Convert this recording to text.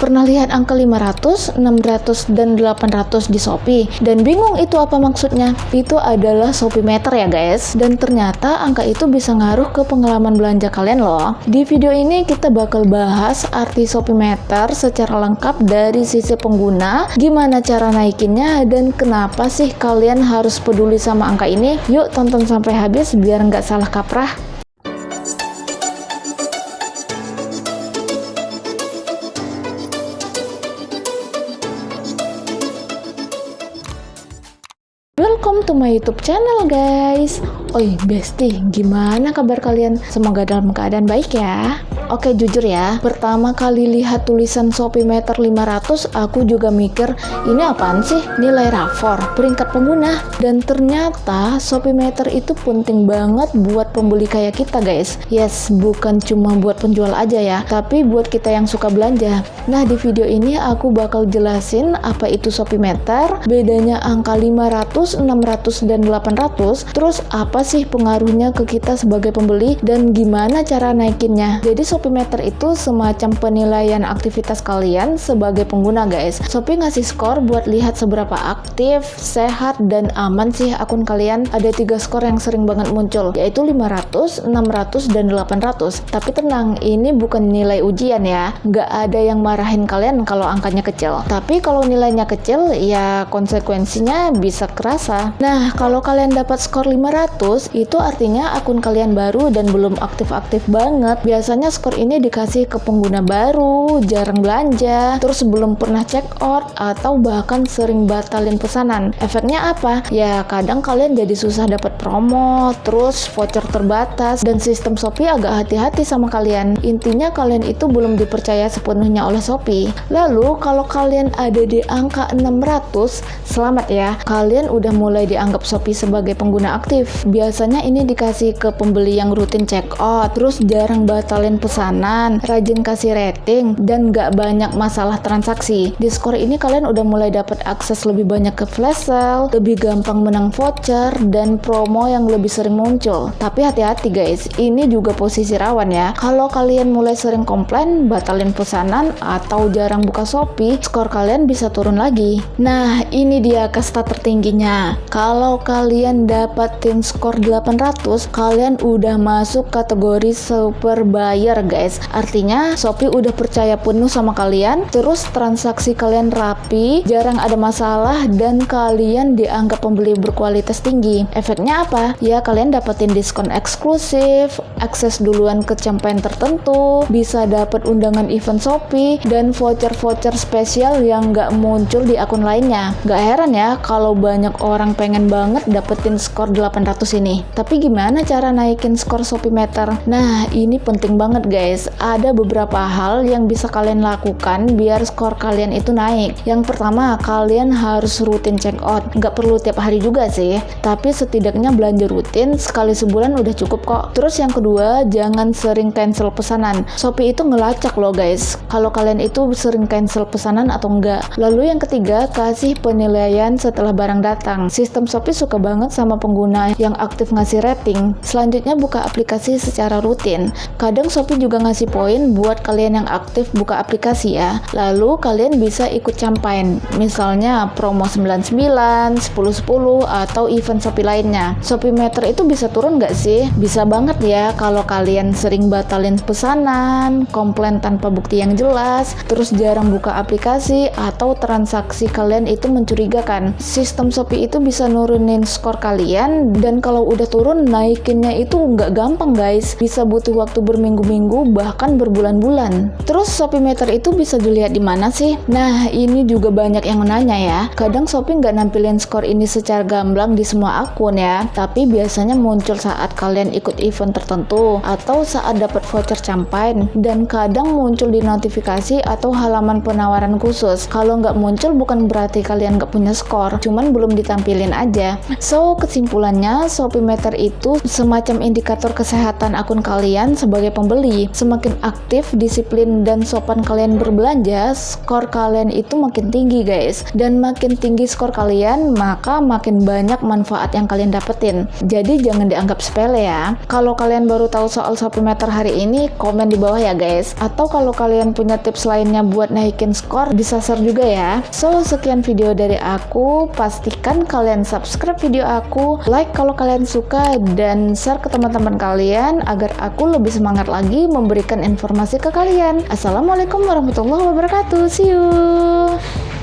pernah lihat angka 500, 600, dan 800 di Shopee dan bingung itu apa maksudnya? Itu adalah Shopee Meter ya guys, dan ternyata angka itu bisa ngaruh ke pengalaman belanja kalian loh. Di video ini kita bakal bahas arti Shopee Meter secara lengkap dari sisi pengguna, gimana cara naikinnya, dan kenapa sih kalian harus peduli sama angka ini. Yuk tonton sampai habis biar nggak salah kaprah. Welcome to my YouTube channel guys. Oi bestie, gimana kabar kalian? Semoga dalam keadaan baik ya. Oke, jujur ya, pertama kali lihat tulisan Shopee Meter 500, aku juga mikir, ini apaan sih? Nilai rapor, peringkat pengguna. Dan ternyata Shopee Meter itu penting banget buat pembeli kayak kita guys. Yes, bukan cuma buat penjual aja ya, tapi buat kita yang suka belanja. Nah, di video ini aku bakal jelasin apa itu Shopee Meter, bedanya angka 500, 600, dan 800, terus apa sih pengaruhnya ke kita sebagai pembeli, dan gimana cara naikinnya. Jadi Shopee Meter itu semacam penilaian aktivitas kalian sebagai pengguna guys. Shopee ngasih skor buat lihat seberapa aktif, sehat, dan aman sih akun kalian. Ada 3 skor yang sering banget muncul, yaitu 500, 600, dan 800. Tapi tenang, ini bukan nilai ujian ya. Nggak ada yang marahin kalian kalau angkanya kecil. Tapi kalau nilainya kecil, ya konsekuensinya bisa kerasa. Nah, kalau kalian dapat skor 500, itu artinya akun kalian baru dan belum aktif-aktif banget. Biasanya skor ini dikasih ke pengguna baru, jarang belanja, terus belum pernah check out, atau bahkan sering batalin pesanan. Efeknya apa? Ya kadang kalian jadi susah dapat promo, terus voucher terbatas, dan sistem Shopee agak hati-hati sama kalian. Intinya kalian itu belum dipercaya sepenuhnya oleh Shopee. Lalu kalau kalian ada di angka 600, selamat ya, kalian udah mulai dianggap Shopee sebagai pengguna aktif. Biasanya ini dikasih ke pembeli yang rutin check out, terus jarang batalin pesanan, rajin kasih rating, dan gak banyak masalah transaksi. Di skor ini kalian udah mulai dapat akses lebih banyak ke flash sale, lebih gampang menang voucher, dan promo yang lebih sering muncul. Tapi hati-hati guys, ini juga posisi rawan ya. Kalau kalian mulai sering komplain, batalin pesanan, atau jarang buka Shopee, skor kalian bisa turun lagi. Nah, ini dia kasta tertingginya. Kalau kalian dapatin skor 800, kalian udah masuk kategori super buyer guys. Artinya Shopee udah percaya penuh sama kalian, terus transaksi kalian rapi, jarang ada masalah, dan kalian dianggap pembeli berkualitas tinggi. Efeknya apa? Ya kalian dapetin diskon eksklusif, akses duluan ke campaign tertentu, bisa dapat undangan event Shopee, dan voucher-voucher spesial yang nggak muncul di akun lainnya. Nggak heran ya kalau banyak orang pengen banget dapetin skor 800 ini. Tapi gimana cara naikin skor Shopee Meter? Nah, ini penting banget guys. Ada beberapa hal yang bisa kalian lakukan biar skor kalian itu naik. Yang pertama, kalian harus rutin check out. Nggak perlu tiap hari juga sih, tapi setidaknya belanja rutin sekali sebulan udah cukup kok. Terus yang kedua, jangan sering cancel pesanan. Shopee itu ngelacak loh guys, kalau kalian itu sering cancel pesanan atau enggak. Lalu yang ketiga, kasih penilaian setelah barang datang. Sistem Shopee suka banget sama pengguna yang aktif ngasih rating. Selanjutnya, buka aplikasi secara rutin. Kadang Shopee juga ngasih poin buat kalian yang aktif buka aplikasi ya. Lalu kalian bisa ikut campaign, misalnya promo 99, 10-10, atau event Shopee lainnya. Shopee Meter itu bisa turun nggak sih? Bisa banget ya kalau kalian sering batalin pesanan, komplain tanpa bukti yang jelas, terus jarang buka aplikasi, atau transaksi kalian itu mencurigakan. Sistem Shopee itu bisa nurunin skor kalian, dan kalau udah turun, naikinnya itu nggak gampang guys. Bisa butuh waktu berminggu-minggu, bahkan berbulan-bulan. Terus Shopee Meter itu bisa dilihat di mana sih? Nah, ini juga banyak yang menanya ya. Kadang Shopee nggak nampilin skor ini secara gamblang di semua akun ya, tapi biasanya muncul saat kalian ikut event tertentu, atau saat dapat voucher campaign, dan kadang muncul di notifikasi atau halaman penawaran khusus. Kalau nggak muncul bukan berarti kalian nggak punya skor, cuman belum ditampilin aja. So, kesimpulannya Shopee Meter itu semacam indikator kesehatan akun kalian sebagai pembeli. Jadi semakin aktif, disiplin, dan sopan kalian berbelanja, skor kalian itu makin tinggi guys. Dan makin tinggi skor kalian, maka makin banyak manfaat yang kalian dapetin. Jadi jangan dianggap sepele ya. Kalau kalian baru tahu soal Shopee Meter hari ini, komen di bawah ya guys. Atau kalau kalian punya tips lainnya buat naikin skor, bisa share juga ya. So, sekian video dari aku. Pastikan kalian subscribe video aku, like kalau kalian suka, dan share ke teman-teman kalian agar aku lebih semangat lagi memberikan informasi ke kalian. Assalamualaikum warahmatullahi wabarakatuh. See you.